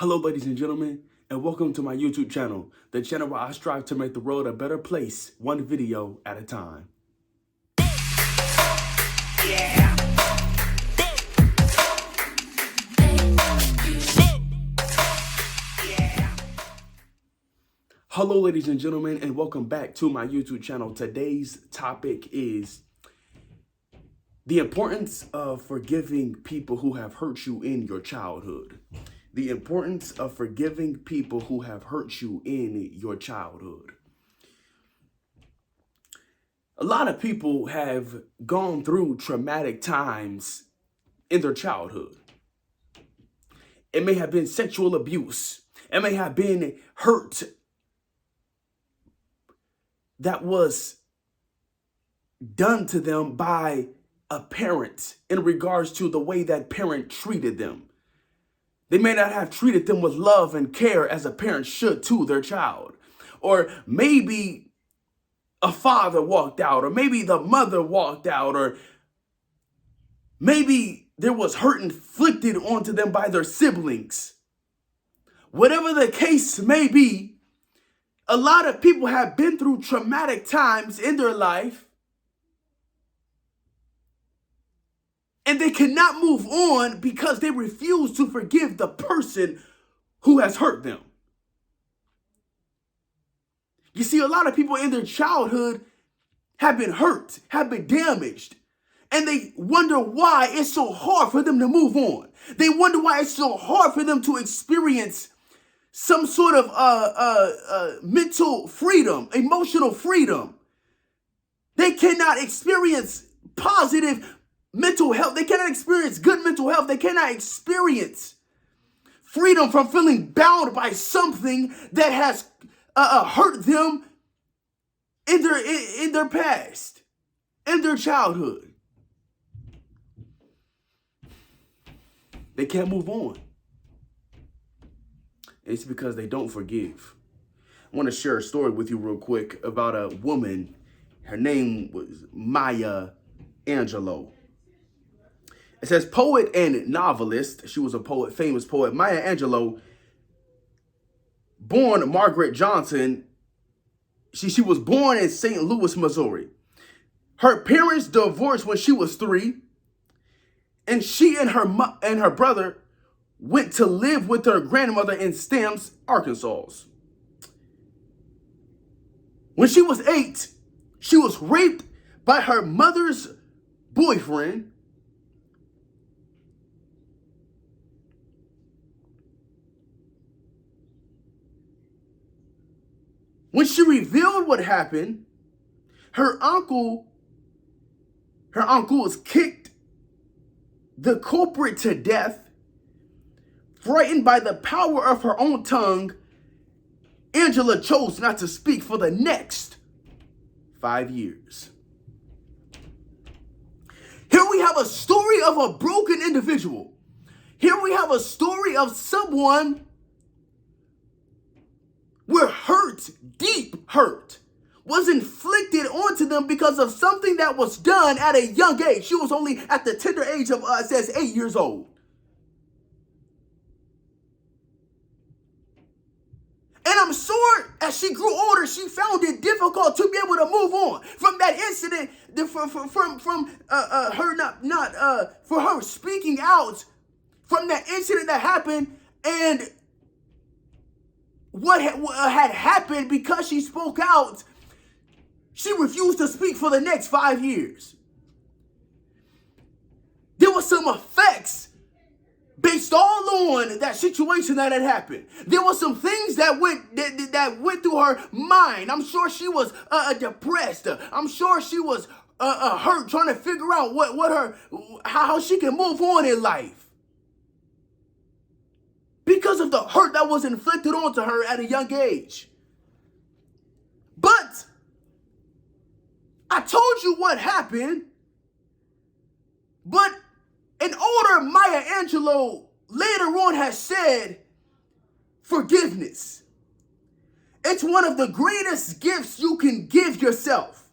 Hello, ladies and gentlemen, and welcome to my YouTube channel, the channel where I strive to make the world a better place, one video at a time. Yeah. Hello, ladies and gentlemen, and welcome back to my YouTube channel. Today's topic is the importance of forgiving people who have hurt you in your childhood. The importance of forgiving people who have hurt you in your childhood. A lot of people have gone through traumatic times in their childhood. It may have been sexual abuse. It may have been hurt that was done to them by a parent in regards to the way that parent treated them. They may not have treated them with love and care as a parent should to their child. Or maybe a father walked out, or maybe the mother walked out, or maybe there was hurt inflicted onto them by their siblings. Whatever the case may be, a lot of people have been through traumatic times in their life, and they cannot move on because they refuse to forgive the person who has hurt them. You see, a lot of people in their childhood have been hurt, have been damaged, and they wonder why it's so hard for them to move on. They wonder why it's so hard for them to experience some sort of mental freedom, emotional freedom. They cannot experience positive mental health. They cannot experience good mental health. They cannot experience freedom from feeling bound by something that has hurt them in their past, in their childhood. They can't move on. It's because they don't forgive. I want to share a story with you real quick about a woman. Her name was Maya Angelou. It says poet and novelist. She was a poet, famous poet. Maya Angelou, born Margaret Johnson. She was born in St. Louis, Missouri. Her parents divorced when she was 3. And she and her brother went to live with her grandmother in Stamps, Arkansas. When she was 8, she was raped by her mother's boyfriend. When she revealed what happened, her uncle was kicked the culprit to death. Frightened by the power of her own tongue, Angela chose not to speak for the next 5 years. Here we have a story of a broken individual. Here we have a story of someone where hurt, deep hurt, was inflicted onto them because of something that was done at a young age. She was only at the tender age of, it says, 8 years old. And I'm sure as she grew older, she found it difficult to be able to move on from that incident, for her speaking out from that incident that happened, and what had happened. Because she spoke out, she refused to speak for the next 5 years. There were some effects based all on that situation that had happened. There were some things that went through her mind. I'm sure she was depressed. I'm sure she was hurt, trying to figure out how she can move on in life because of the hurt that was inflicted onto her at a young age. But I told you what happened. But an older Maya Angelou later on has said, forgiveness. It's one of the greatest gifts you can give yourself,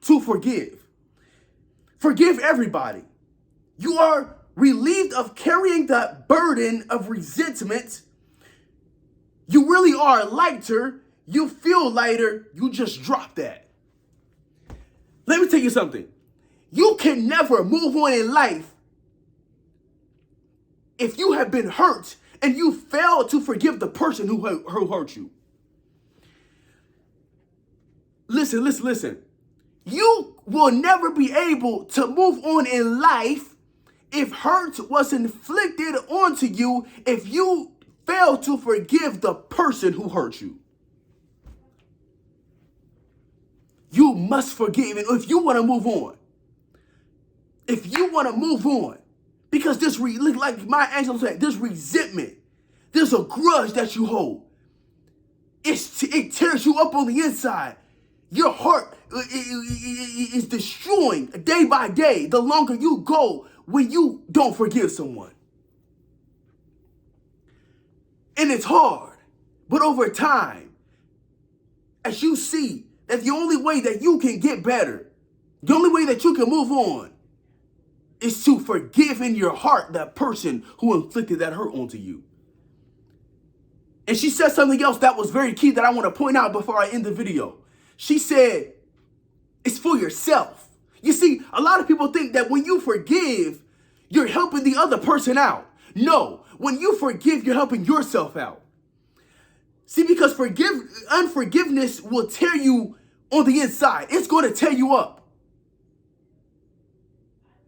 to forgive. Forgive everybody. You are relieved of carrying the burden of resentment You really are lighter. You feel lighter. You just drop that. Let me tell you something. You can never move on in life if you have been hurt and you fail to forgive the person who hurt you. Listen. You will never be able to move on in life if hurt was inflicted onto you, if you fail to forgive the person who hurt you. You must forgive if you want to move on. If you want to move on, because this, like my Angelou said, there's resentment. There's a grudge that you hold. It tears you up on the inside. Your heart is destroying day by day the longer you go when you don't forgive someone. And it's hard. But over time, as you see that the only way that you can get better, the only way that you can move on, is to forgive in your heart that person who inflicted that hurt onto you. And she said something else that was very key that I want to point out before I end the video. She said, it's for yourself. You see, a lot of people think that when you forgive, you're helping the other person out. No, when you forgive, you're helping yourself out. See, because unforgiveness will tear you on the inside. It's going to tear you up.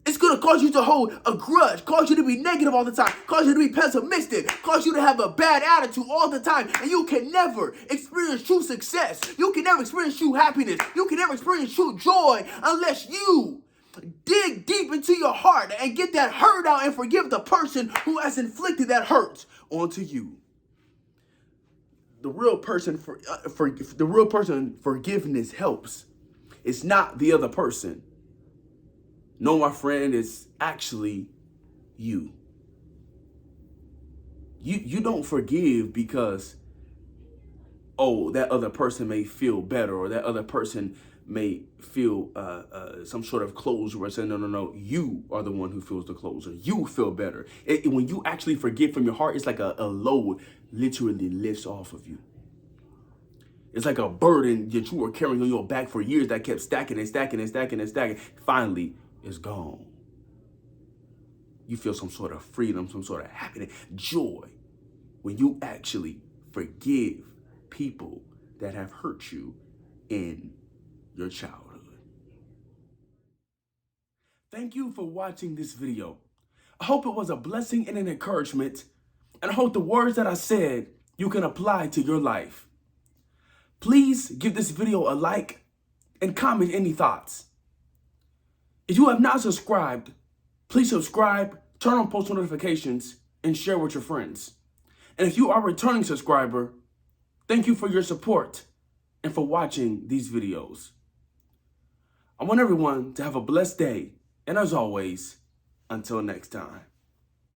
It's going to cause you to hold a grudge, cause you to be negative all the time, cause you to be pessimistic, cause you to have a bad attitude all the time. And you can never experience true success. You can never experience true happiness. You can never experience true joy unless you dig deep into your heart and get that hurt out and forgive the person who has inflicted that hurt onto you. The real person forgiveness helps. It's not the other person. No, my friend, it's actually you. You don't forgive because, oh, that other person may feel better or that other person may feel some sort of closure or say, no. You are the one who feels the closure. You feel better. When you actually forgive from your heart, it's like a load literally lifts off of you. It's like a burden that you were carrying on your back for years that kept stacking. Finally, it's gone. You feel some sort of freedom, some sort of happiness, joy when you actually forgive people that have hurt you in your childhood. Thank you for watching this video. I hope it was a blessing and an encouragement, and I hope the words that I said you can apply to your life. Please give this video a like and comment any thoughts. If you have not subscribed, please subscribe, turn on post notifications, and share with your friends. And if you are a returning subscriber, thank you for your support and for watching these videos. I want everyone to have a blessed day, and as always, until next time.